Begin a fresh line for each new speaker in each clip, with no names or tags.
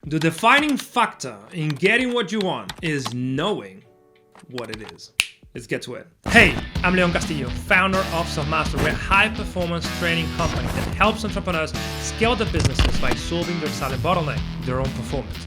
The defining factor in getting what you want is knowing what it is. Let's get to it. Hey, I'm Castillo, founder of Selfmastered. We're a high-performance training company that helps entrepreneurs scale their businesses by solving their silent bottleneck, their own performance.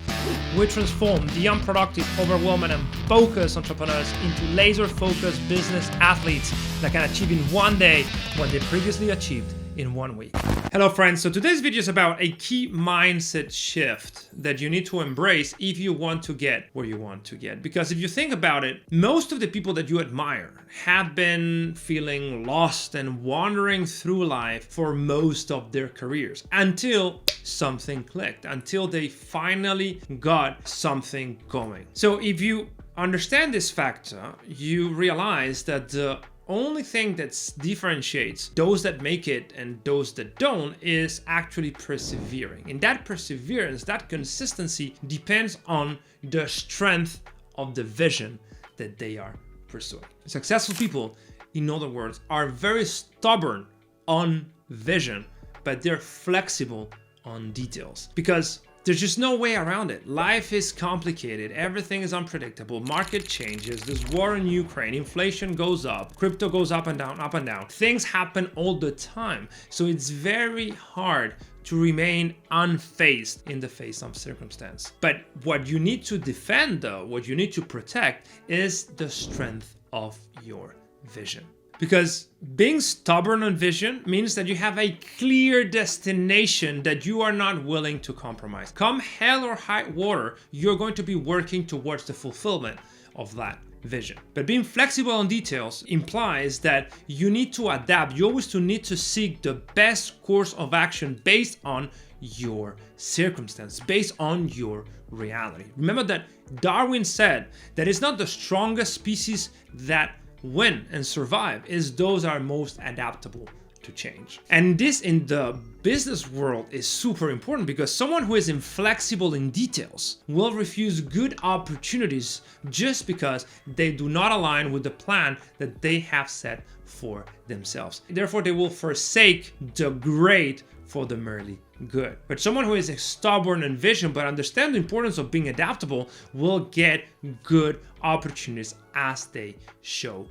We transform the unproductive, overwhelming, and focused entrepreneurs into laser-focused business athletes that can achieve in one day what they previously achieved in 1 week. Hello friends, so today's video is about a key mindset shift that you need to embrace if you want to get where you want to get. Because if you think about it, most of the people that you admire have been feeling lost and wandering through life for most of their careers until something clicked, until they finally got something going. So if you understand this factor, you realize that the only thing that differentiates those that make it and those that don't is actually persevering. And that perseverance, that consistency depends on the strength of the vision that they are pursuing. Successful people, in other words, are very stubborn on vision, but they're flexible on details because there's just no way around it. Life is complicated. Everything is unpredictable. Market changes. There's war in Ukraine. Inflation goes up. Crypto goes up and down, up and down. Things happen all the time. So it's very hard to remain unfazed in the face of circumstance. But what you need to defend though, what you need to protect is the strength of your vision. Because being stubborn on vision means that you have a clear destination that you are not willing to compromise. Come hell or high water, you're going to be working towards the fulfillment of that vision. But being flexible on details implies that you need to adapt. You always need to seek the best course of action based on your circumstance, based on your reality. Remember that Darwin said that it's not the strongest species that win and survive, is those are most adaptable to change. And this in the business world is super important because someone who is inflexible in details will refuse good opportunities just because they do not align with the plan that they have set for themselves. Therefore, they will forsake the great for the merely good. But someone who is stubborn in vision but understands the importance of being adaptable will get good opportunities as they show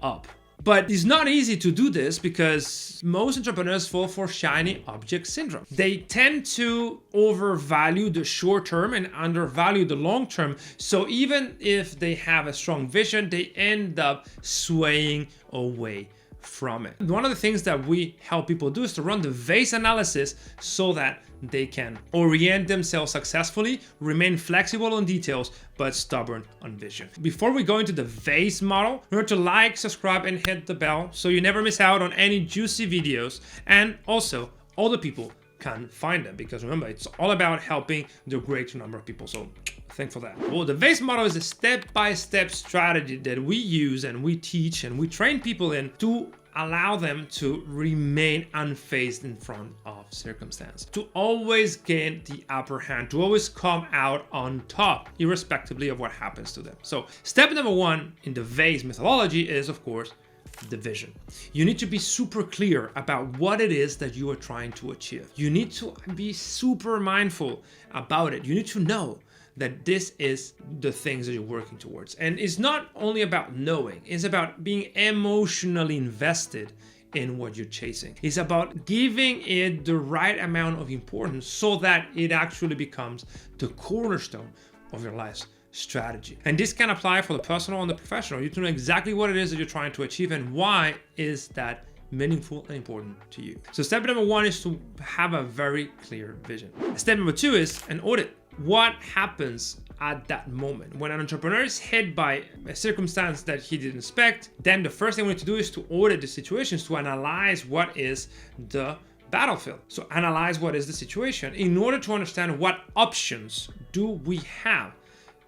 up. But it's not easy to do this because most entrepreneurs fall for shiny object syndrome. They tend to overvalue the short term and undervalue the long term. So even if they have a strong vision, they end up swaying away from it. One of the things that we help people do is to run the vase analysis so that they can orient themselves successfully, remain flexible on details, but stubborn on vision. Before we go into the vase model, remember to like, subscribe, and hit the bell so you never miss out on any juicy videos. And also, other people can find them because remember, it's all about helping the greater number of people. So thankful for that. Well, the vase model is a step-by-step strategy that we use and we teach and we train people in to allow them to remain unfazed in front of circumstance, to always gain the upper hand, to always come out on top, irrespectively of what happens to them. So step number one in the vase methodology is, of course, the vision. You need to be super clear about what it is that you are trying to achieve. You need to be super mindful about it. You need to know that this is the things that you're working towards. And it's not only about knowing, it's about being emotionally invested in what you're chasing. It's about giving it the right amount of importance so that it actually becomes the cornerstone of your life's strategy. And this can apply for the personal and the professional. You need to know exactly what it is that you're trying to achieve and why is that meaningful and important to you. So step number one is to have a very clear vision. Step number two is an audit. What happens at that moment? When an entrepreneur is hit by a circumstance that he didn't expect, then the first thing we need to do is to audit the situations, to analyze what is the battlefield. So analyze what is the situation in order to understand what options do we have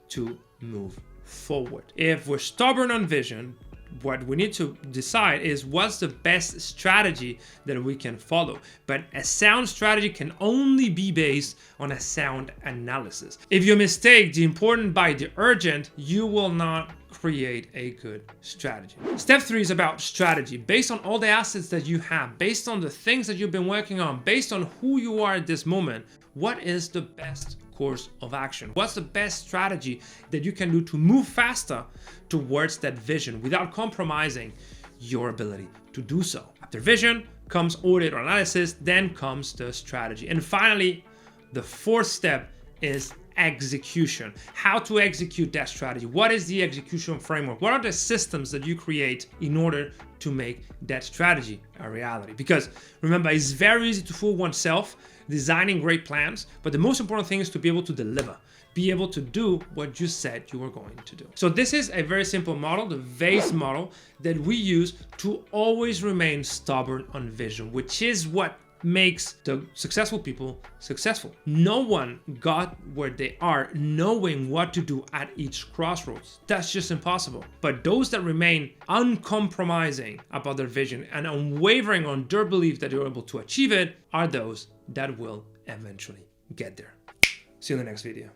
to move forward. If we're stubborn on vision, what we need to decide is what's the best strategy that we can follow. But a sound strategy can only be based on a sound analysis. If you mistake the important by the urgent, you will not create a good strategy. Step 3 is about strategy. Based on all the assets that you have, based on the things that you've been working on, based on who you are at this moment, what is the best course of action? What's the best strategy that you can do to move faster towards that vision without compromising your ability to do so? After vision comes audit or analysis, then comes the strategy. And finally, the 4th step is execution. How to execute that strategy. What is the execution framework? What are the systems that you create in order to make that strategy a reality? Because remember, it's very easy to fool oneself designing great plans, but the most important thing is to be able to deliver, be able to do what you said you were going to do. So this is a very simple model, the VASE model, that we use to always remain stubborn on vision, which is what makes the successful people successful. No one got where they are knowing what to do at each crossroads. That's just impossible. But those that remain uncompromising about their vision and unwavering on their belief that they're able to achieve it are those that will eventually get there. See you in the next video.